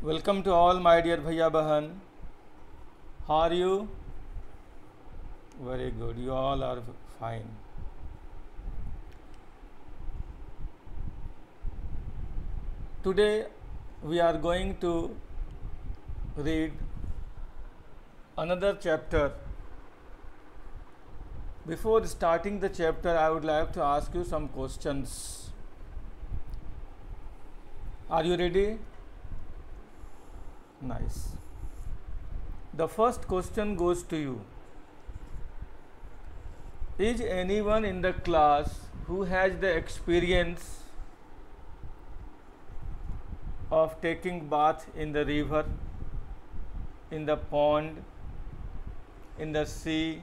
Welcome to all my dear Bhaiya Bahan. How are you? Very good. You all are fine. Today we are going to read another chapter. Before starting the chapter, I would like to ask you some questions. Are you ready? Nice. The first question goes to you. Is anyone in the class who has the experience of taking bath in the river, in the pond, in the sea?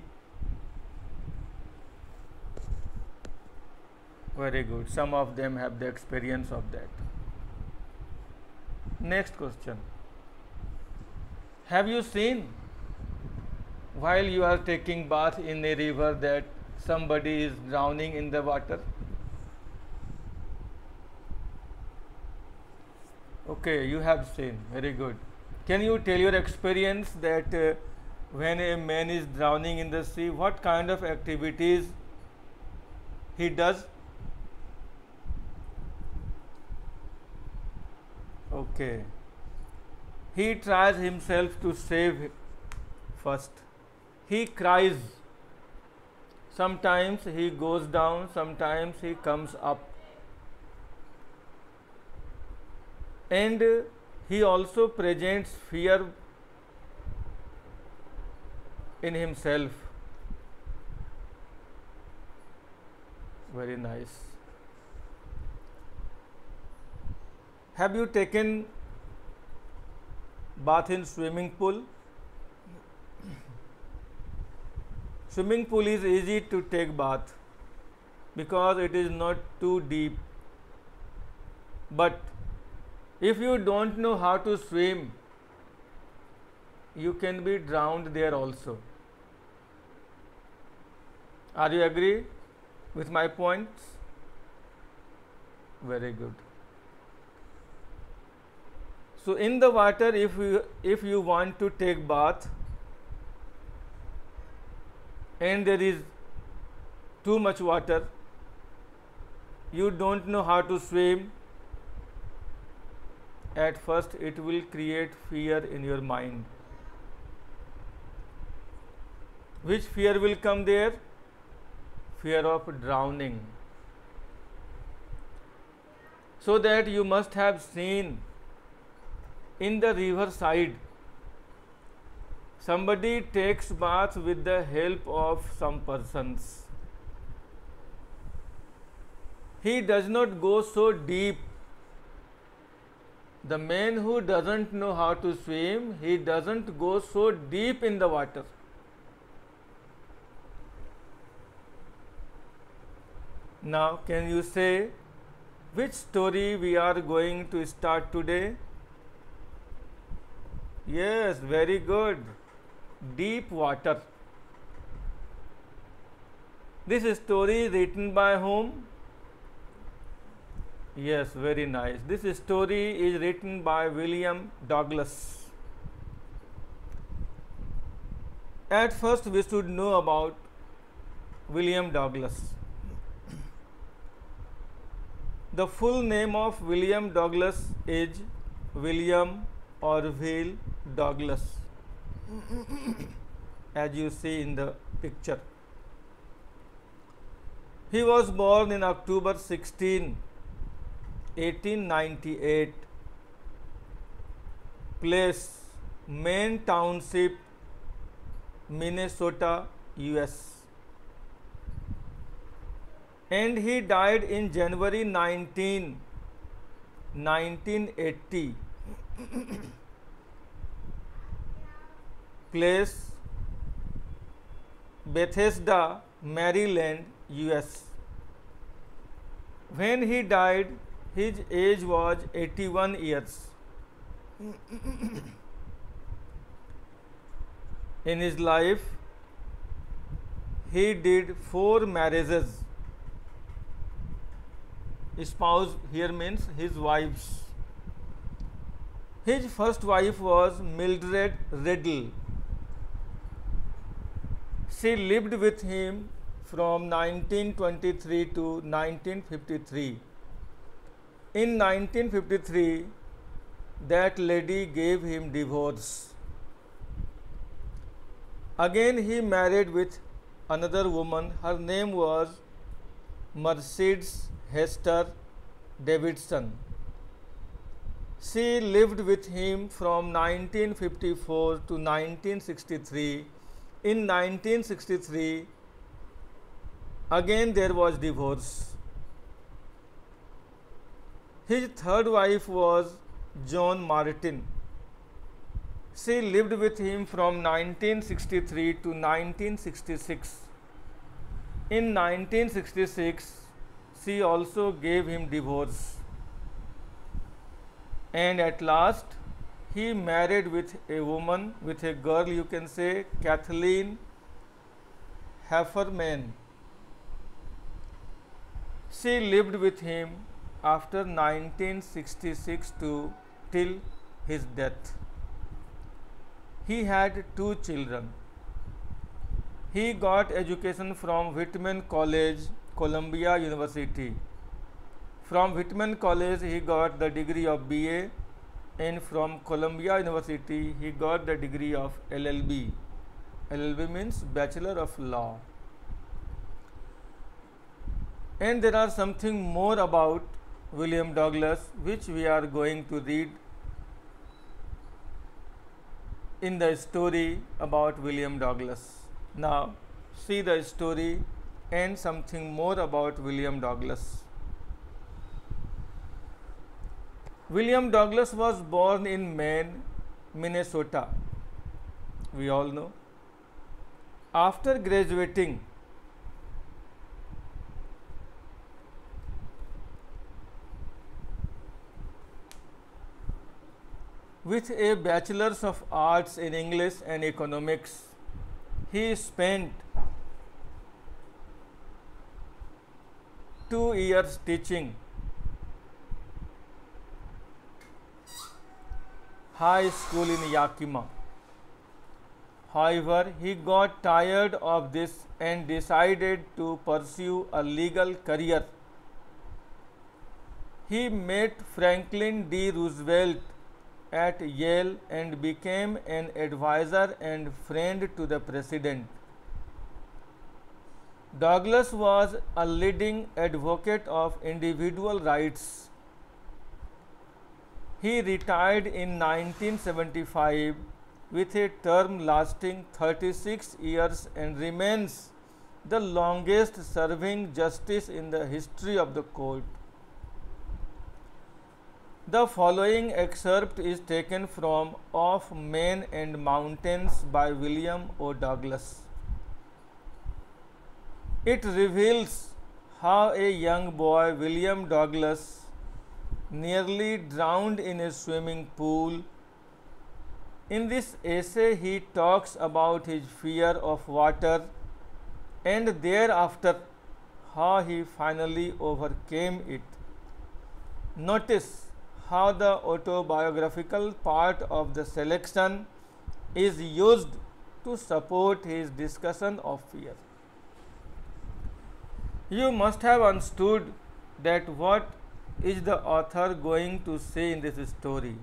Very good. Some of them have the experience of that. Next question. Have you seen while you are taking bath in a river that somebody is drowning in the water? Okay, you have seen. Very good. Can you tell your experience that when a man is drowning in the sea, what kind of activities he does? Okay. He tries himself to save first. He cries. Sometimes he goes down, sometimes he comes up. And he also presents fear in himself. Very nice. Have you taken bath in swimming pool? Swimming pool is easy to take bath because it is not too deep. But if you don't know how to swim, you can be drowned there also. Are you agree with my points? Very good. So in the water, if you want to take bath and there is too much water, you don't know how to swim, at first it will create fear in your mind. Which fear will come there? Fear of drowning. So that you must have seen in the river side, somebody takes bath with the help of some persons. He does not go so deep. The man who doesn't know how to swim, he doesn't go so deep in the water. Now, can you say which story we are going to start today? Yes, very good. Deep water. This story is written by whom? Yes, very nice. This story is written by William Douglas. At first, we should know about William Douglas. The full name of William Douglas is William Orville Douglas, as you see in the picture. He was born in October 16, 1898, place Maine Township, Minnesota, US. And he died in January 19, 1980. Place Bethesda, Maryland, US. When he died, his age was 81 years. In his life, he did 4 marriages. Spouse here means his wives. His first wife was Mildred Riddle. She lived with him from 1923 to 1953. In 1953, that lady gave him divorce. Again he married with another woman. Her name was Mercedes Hester Davidson. She lived with him from 1954 to 1963. In 1963, again there was divorce. His third wife was John Martin. She lived with him from 1963 to 1966. In 1966, she also gave him divorce. And at last, he married with a woman, with a girl, you can say, Kathleen Heffernan. She lived with him after 1966 till his death. He had 2 children. He got education from Whitman College, Columbia University. From Whitman College, he got the degree of BA, and from Columbia University, he got the degree of LLB. LLB means Bachelor of Law. And there are something more about William Douglas which we are going to read in the story about William Douglas. Now, see the story and something more about William Douglas. William Douglas was born in Maine, Minnesota. We all know. After graduating, with a Bachelor's of Arts in English and Economics, he spent 2 years teaching high school in Yakima. However, he got tired of this and decided to pursue a legal career. He met Franklin D. Roosevelt at Yale and became an advisor and friend to the president. Douglas was a leading advocate of individual rights. He retired in 1975 with a term lasting 36 years and remains the longest serving justice in the history of the court. The following excerpt is taken from Of Men and Mountains by William O. Douglas. It reveals how a young boy, William Douglas, nearly drowned in a swimming pool. In this essay, he talks about his fear of water and thereafter how he finally overcame it. Notice how the autobiographical part of the selection is used to support his discussion of fear. You must have understood that what is the author going to say in this story.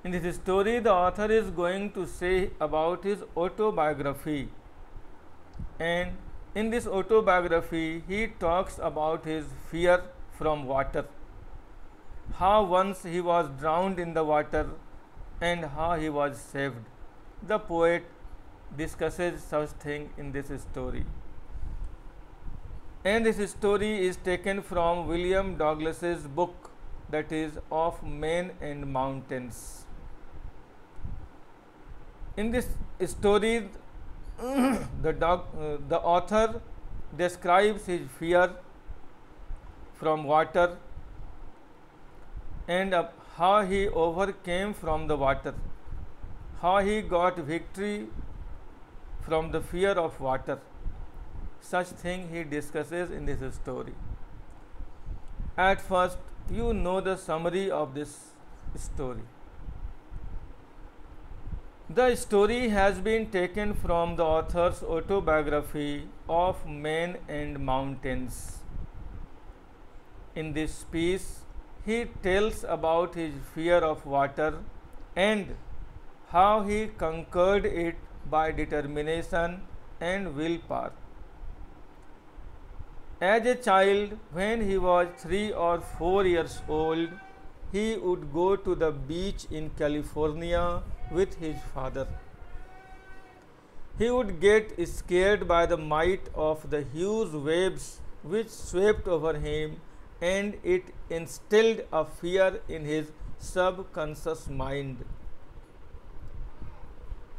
In this story, the author is going to say about his autobiography, and in this autobiography, he talks about his fear from water, how once he was drowned in the water and how he was saved. The poet discusses such thing in this story. And this story is taken from William Douglas's book, that is Of Men and Mountains. In this story, the author describes his fear from water and how he overcame from the water, how he got victory from the fear of water. Such thing he discusses in this story. At first, you know the summary of this story. The story has been taken from the author's autobiography of Men and Mountains. In this piece, he tells about his fear of water and how he conquered it by determination and willpower. As a child, when he was 3 or 4 years old, he would go to the beach in California with his father. He would get scared by the might of the huge waves which swept over him, and it instilled a fear in his subconscious mind.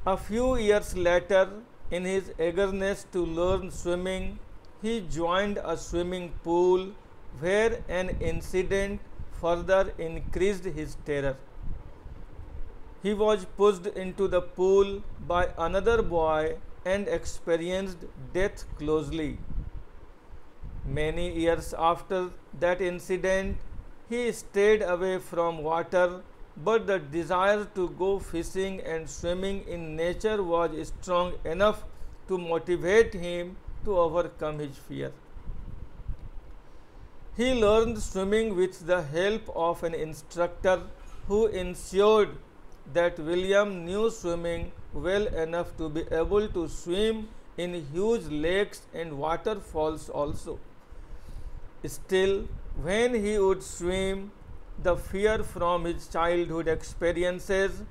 A few years later, in his eagerness to learn swimming, he joined a swimming pool where an incident further increased his terror. He was pushed into the pool by another boy and experienced death closely. Many years after that incident, he stayed away from water, but the desire to go fishing and swimming in nature was strong enough to motivate him to overcome his fear. He learned swimming with the help of an instructor who ensured that William knew swimming well enough to be able to swim in huge lakes and waterfalls also. Still, when he would swim, the fear from his childhood experiences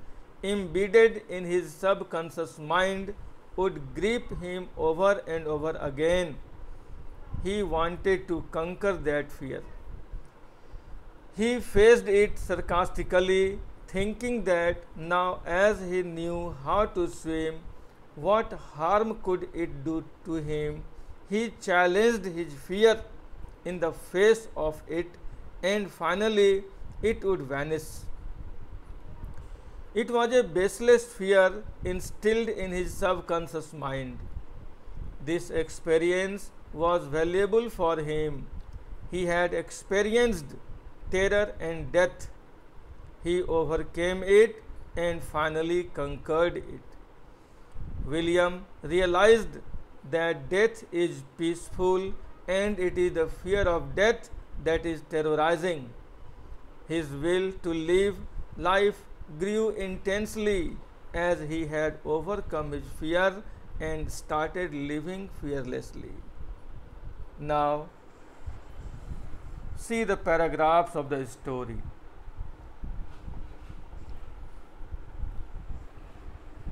embedded in his subconscious mind would grip him over and over again. He wanted to conquer that fear. He faced it sarcastically, thinking that now, as he knew how to swim, what harm could it do to him? He challenged his fear in the face of it, and finally it would vanish. It was a baseless fear instilled in his subconscious mind. This experience was valuable for him. He had experienced terror and death. He overcame it and finally conquered it. William realized that death is peaceful and it is the fear of death that is terrorizing. His will to live life grew intensely as he had overcome his fear and started living fearlessly. Now, see the paragraphs of the story.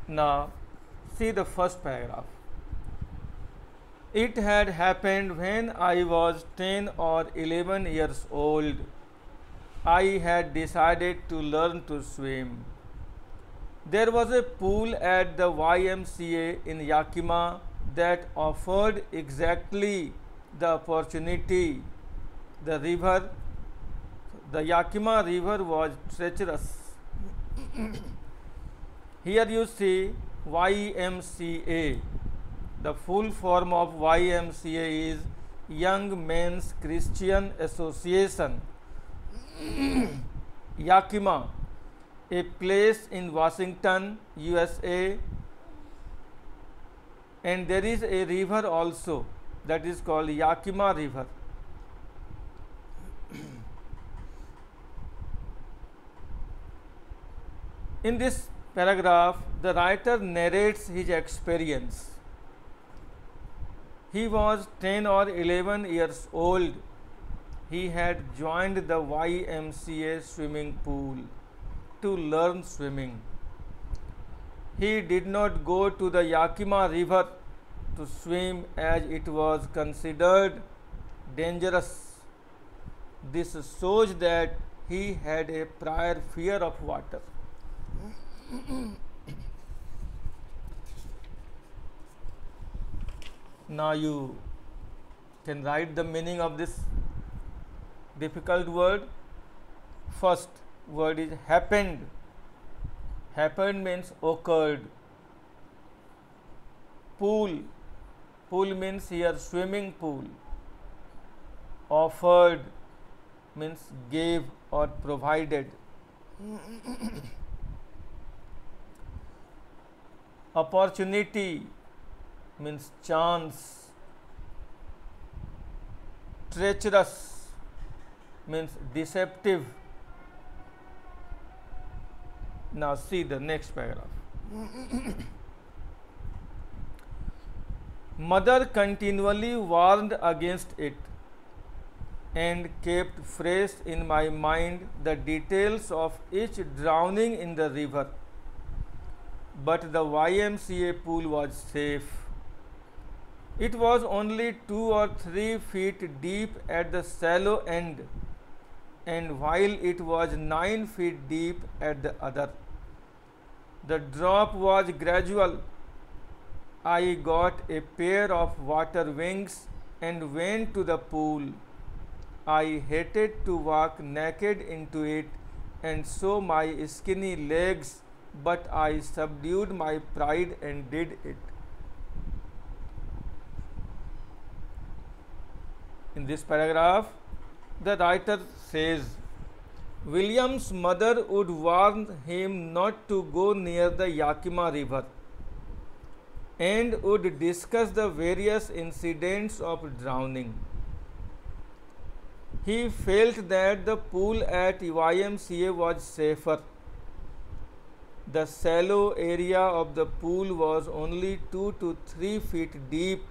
Now, see the first paragraph. It had happened when I was 10 or 11 years old. I had decided to learn to swim. There was a pool at the YMCA in Yakima that offered exactly the opportunity. The Yakima River was treacherous. Here you see YMCA. The full form of YMCA is Young Men's Christian Association. Yakima, a place in Washington, USA, and there is a river also that is called Yakima River. In this paragraph, the writer narrates his experience. He was 10 or 11 years old. He had joined the YMCA swimming pool to learn swimming. He did not go to the Yakima River to swim as it was considered dangerous. This shows that he had a prior fear of water. Now you can write the meaning of this difficult word. First word is happened. Happened means occurred. Pool. Pool means here swimming pool. Offered means gave or provided. Opportunity means chance. Treacherous means deceptive. Now see the next paragraph. Mother continually warned against it and kept fresh in my mind the details of each drowning in the river. But the YMCA pool was safe. It was only 2 or 3 feet deep at the shallow end, and while it was 9 feet deep at the other. The drop was gradual. I got a pair of water wings and went to the pool. I hated to walk naked into it and show my skinny legs, but I subdued my pride and did it. In this paragraph, the writer says, William's mother would warn him not to go near the Yakima River and would discuss the various incidents of drowning. He felt that the pool at YMCA was safer. The shallow area of the pool was only 2 to 3 feet deep,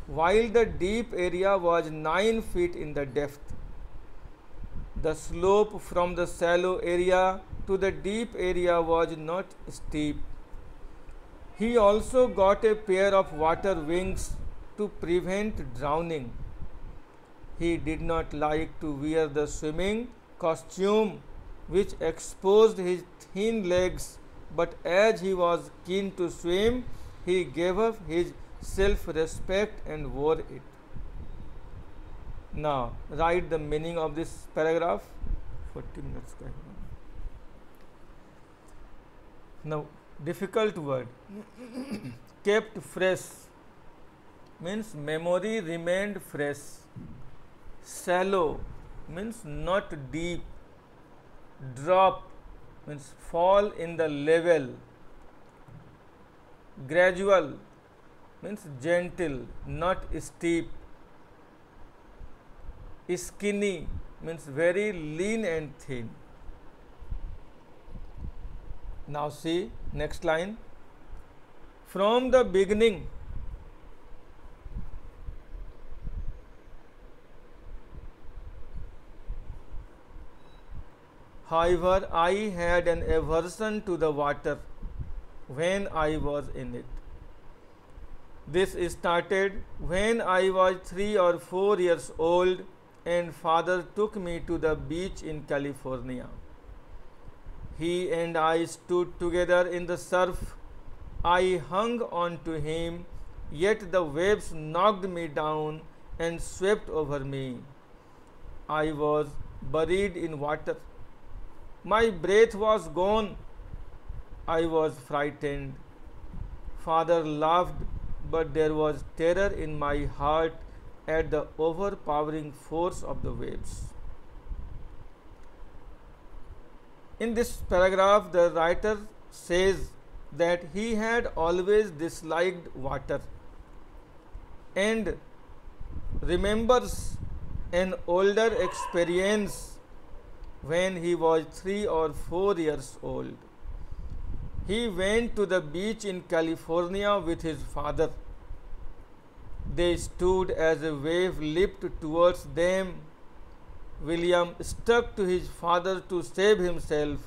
while the deep area was 9 feet in the depth. The slope from the shallow area to the deep area was not steep. He also got a pair of water wings to prevent drowning. He did not like to wear the swimming costume which exposed his thin legs, but as he was keen to swim, he gave up his self-respect and wore it. Now, write the meaning of this paragraph. 40 minutes. Now, difficult word. Kept fresh means memory remained fresh. Shallow means not deep. Drop means fall in the level. Gradual means gentle, not steep. Skinny means very lean and thin. Now see next line. From the beginning, however, I had an aversion to the water when I was in it. This started when I was 3 or 4 years old and father took me to the beach in California. He and I stood together in the surf. I hung on to him, yet the waves knocked me down and swept over me. I was buried in water. My breath was gone. I was frightened. Father laughed, but there was terror in my heart at the overpowering force of the waves. In this paragraph, the writer says that he had always disliked water and remembers an older experience when he was 3 or 4 years old. He went to the beach in California with his father. They stood as a wave leaped towards them. William stuck to his father to save himself,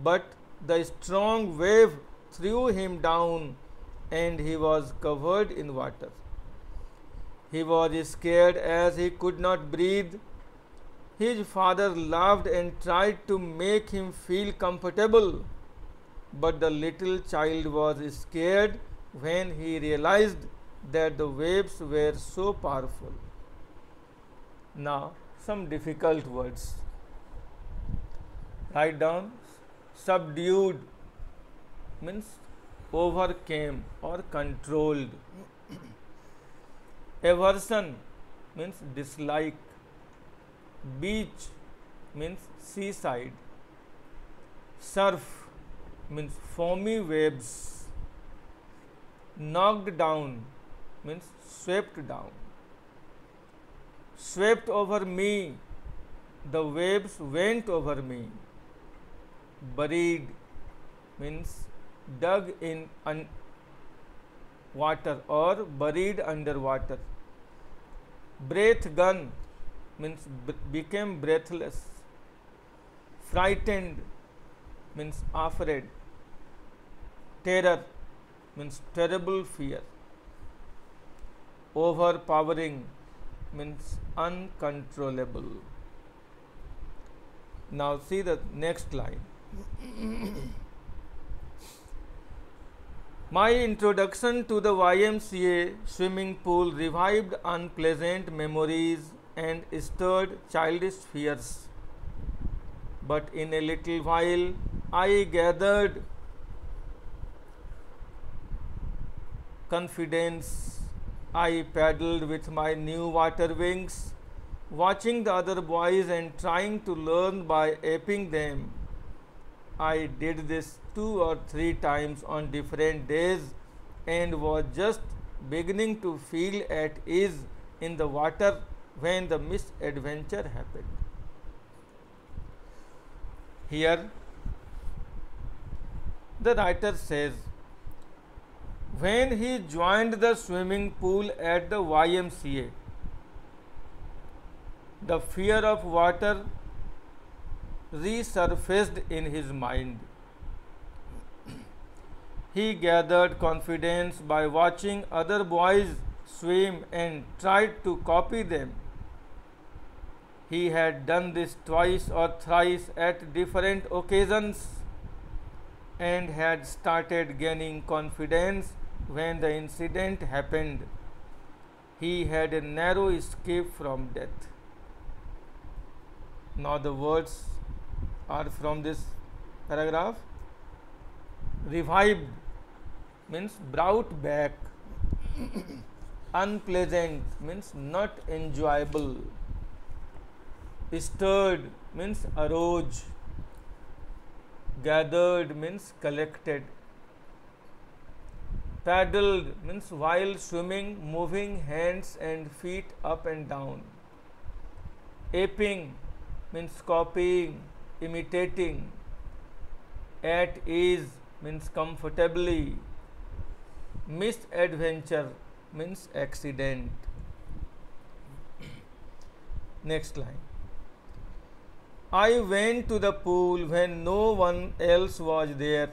but the strong wave threw him down and he was covered in water. He was scared as he could not breathe. His father laughed and tried to make him feel comfortable, but the little child was scared when he realized that the waves were so powerful. Now, some difficult words. Write down. Subdued means overcame or controlled. Aversion means dislike. Beach means seaside. Surf means foamy waves. Knocked down means swept down. Swept over me, the waves went over me. Buried means dug in water or buried under water. Breath gun means became breathless. Frightened means afraid. Terror means terrible fear. Overpowering means uncontrollable. Now see the next line. My introduction to the YMCA swimming pool revived unpleasant memories and stirred childish fears. But in a little while, I gathered confidence. I paddled with my new water wings, watching the other boys and trying to learn by aping them. I did this 2 or 3 times on different days and was just beginning to feel at ease in the water when the misadventure happened. Here, the writer says, when he joined the swimming pool at the YMCA, the fear of water resurfaced in his mind. He gathered confidence by watching other boys swim and tried to copy them. He had done this twice or thrice at different occasions and had started gaining confidence when the incident happened. He had a narrow escape from death. Now the words are from this paragraph. Revived means brought back. Unpleasant means not enjoyable. Stirred means arose. Gathered means collected. Paddled means while swimming, moving hands and feet up and down. Aping means copying, imitating. At ease means comfortably. Misadventure means accident. Next line. I went to the pool when no one else was there.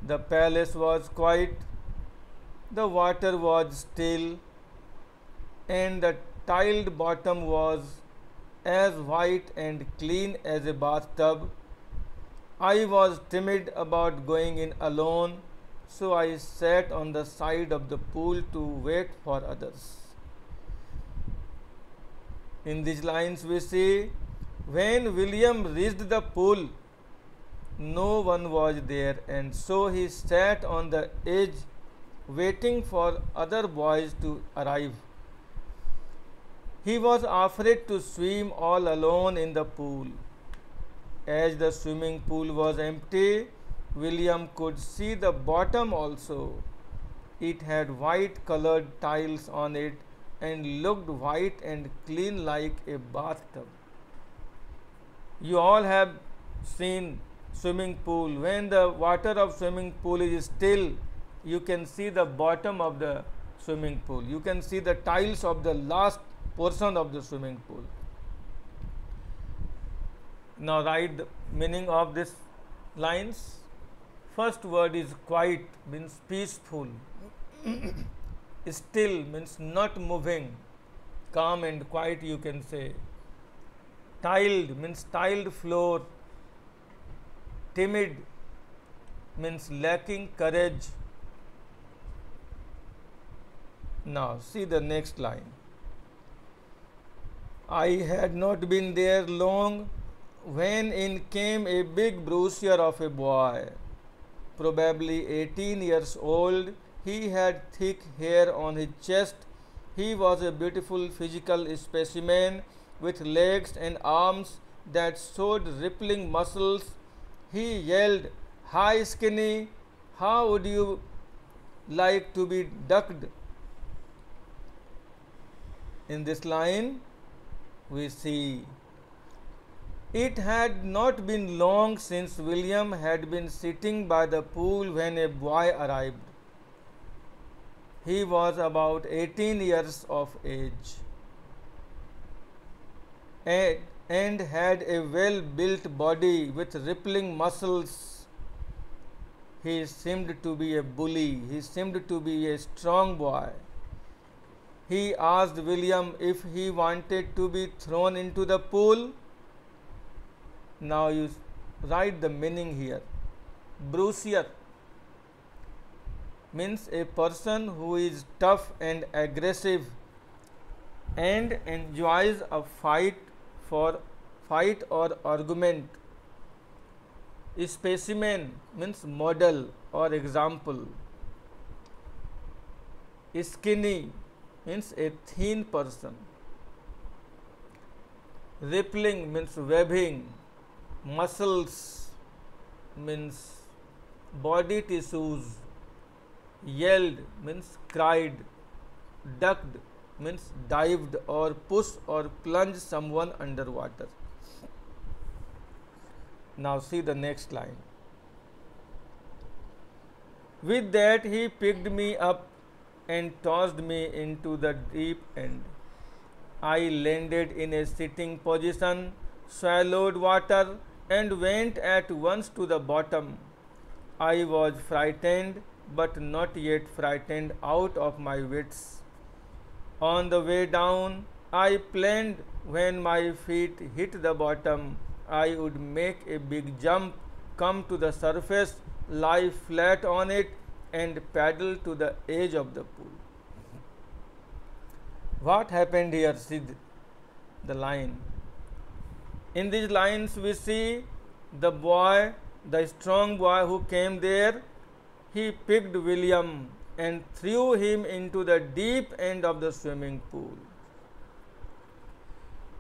The palace was quiet, the water was still, and the tiled bottom was as white and clean as a bathtub. I was timid about going in alone, so I sat on the side of the pool to wait for others. In these lines we see, when William reached the pool, no one was there, and so he sat on the edge waiting for other boys to arrive. He was afraid to swim all alone in the pool. As the swimming pool was empty, William could see the bottom also. It had white colored tiles on it and looked white and clean like a bathtub. You all have seen swimming pool. When the water of swimming pool is still, you can see the bottom of the swimming pool. You can see the tiles of the last portion of the swimming pool. Now write the meaning of these lines. First word is quiet, means peaceful. Still means not moving. Calm and quiet you can say. Tiled means tiled floor. Timid means lacking courage. Now see the next line. I had not been there long when in came a big brochure of a boy, probably 18 years old. He had thick hair on his chest. He was a beautiful physical specimen with legs and arms that showed rippling muscles He yelled, "Hi, Skinny, how would you like to be ducked?" In this line, we see it had not been long since William had been sitting by the pool when a boy arrived. He was about 18 years of age and had a well built body with rippling muscles. He seemed to be a bully, he seemed to be a strong boy. He asked William if he wanted to be thrown into the pool. Now you write the meaning here. Brucier means a person who is tough and aggressive and enjoys a fight or argument. Specimen means model or example. Skinny means a thin person. Rippling means webbing. Muscles means body tissues. Yelled means cried. Ducked means dived or pushed or plunged someone underwater. Now see the next line. With that he picked me up and tossed me into the deep end. I landed in a sitting position, swallowed water, and went at once to the bottom. I was frightened, but not yet frightened out of my wits. On the way down, I planned when my feet hit the bottom, I would make a big jump, come to the surface, lie flat on it, and paddle to the edge of the pool. What happened here? See the line. In these lines, we see the boy, the strong boy who came there, he picked William and threw him into the deep end of the swimming pool.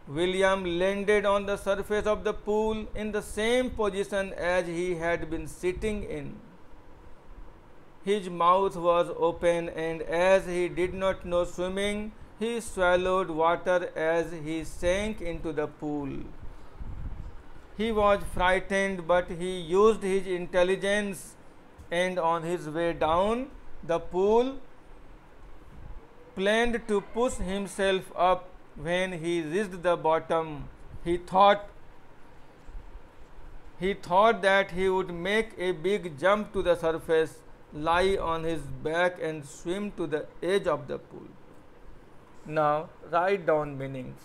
William landed on the surface of the pool in the same position as he had been sitting in. His mouth was open, and as he did not know swimming, he swallowed water as he sank into the pool. He was frightened, but he used his intelligence, and on his way down the pool, planned to push himself up. When he reached the bottom, he thought that he would make a big jump to the surface, lie on his back, and swim to the edge of the pool. Now write down meanings.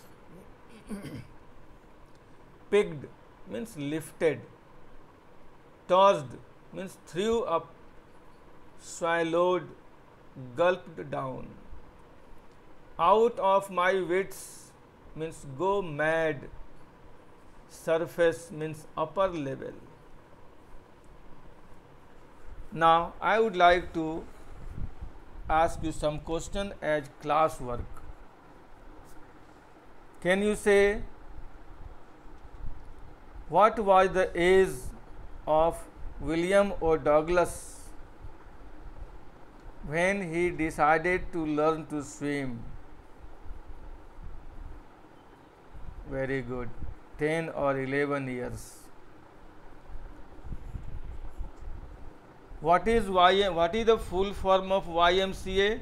Picked means lifted. Tossed means threw up. Swallowed, gulped down. Out of my wits means go mad. Surface means upper level. Now I would like to ask you some question as class work. Can you say what was the age of William O. Douglas when he decided to learn to swim? Very good. 10 or 11 years. What is the full form of YMCA?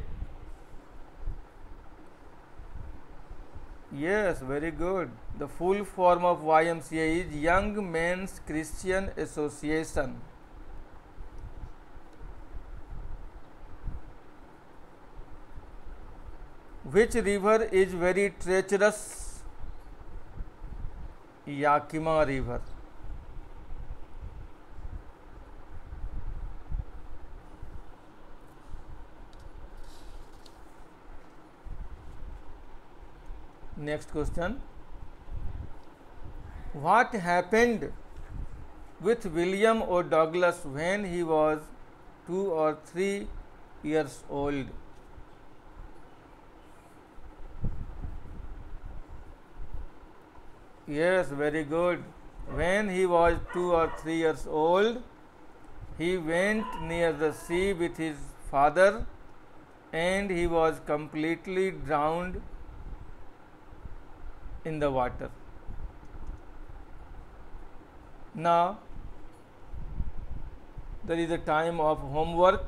Yes, very good. The full form of YMCA is Young Men's Christian Association. Which river is very treacherous? Yakima River. Next question. What happened with William O. Douglas when he was 2 or 3 years old? Yes, very good. When he was 2 or 3 years old, he went near the sea with his father, and he was completely drowned in the water. Now, there is a time of homework.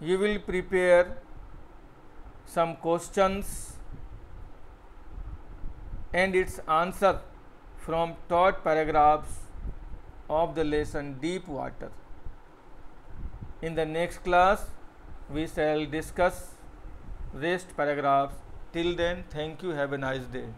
You will prepare some questions and its answer from taught paragraphs of the lesson Deep Water. In the next class, we shall discuss rest paragraphs. Till then, thank you. Have a nice day.